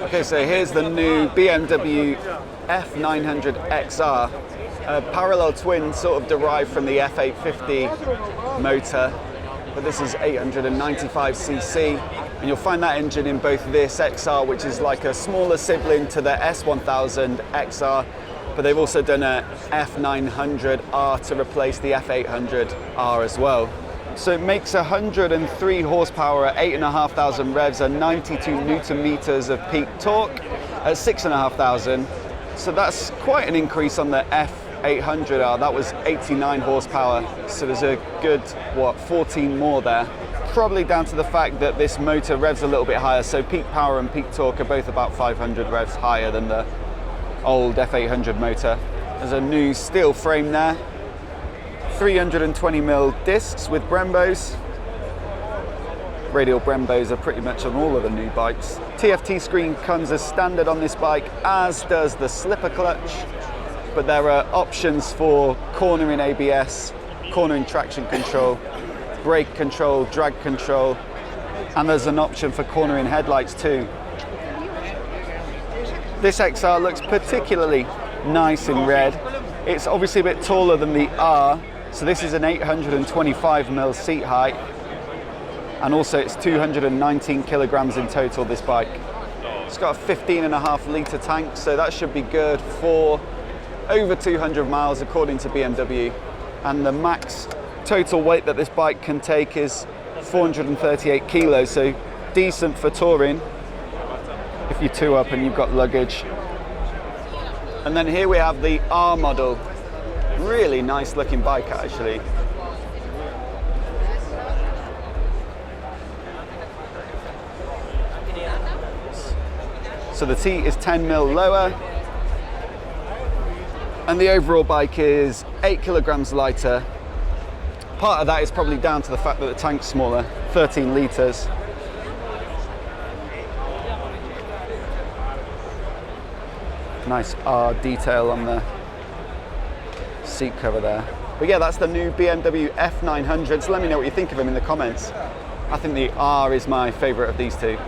Okay, so here's the new BMW F900XR, a parallel twin sort of derived from the F850 motor, but this is 895cc, and you'll find that engine in both this XR, which is like a smaller sibling to the S1000XR, but they've also done a F900R to replace the F800R as well. So it makes 103 horsepower at 8,500 revs and 92 Newton meters of peak torque at 6,500. So that's quite an increase on the F800R. That was 89 horsepower. So there's a good, 14 more there. Probably down to the fact that this motor revs a little bit higher. So peak power and peak torque are both about 500 revs higher than the old F800 motor. There's a new steel frame there. 320mm discs with Brembos. Radial Brembos are pretty much on all of the new bikes. TFT screen comes as standard on this bike, as does the slipper clutch, but there are options for cornering ABS, cornering traction control, brake control, drag control, and there's an option for cornering headlights too. This XR looks particularly nice in red. It's obviously a bit taller than the R, so this is an 825mm seat height, and also it's 219 kilograms in total, this bike. It's got a 15.5 litre tank, so that should be good for over 200 miles according to BMW, and the max total weight that this bike can take is 438 kilos, so decent for touring if you're two up and you've got luggage. And then here we have the R model. Really nice looking bike actually. So the seat is 10mm lower, and the overall bike is 8 kilograms lighter. Part of that is probably down to the fact that the tank's smaller, 13 litres. Nice R detail on the seat cover there. But yeah, that's the new BMW F900. So let me know what you think of them in the comments. I think the R is my favourite of these two.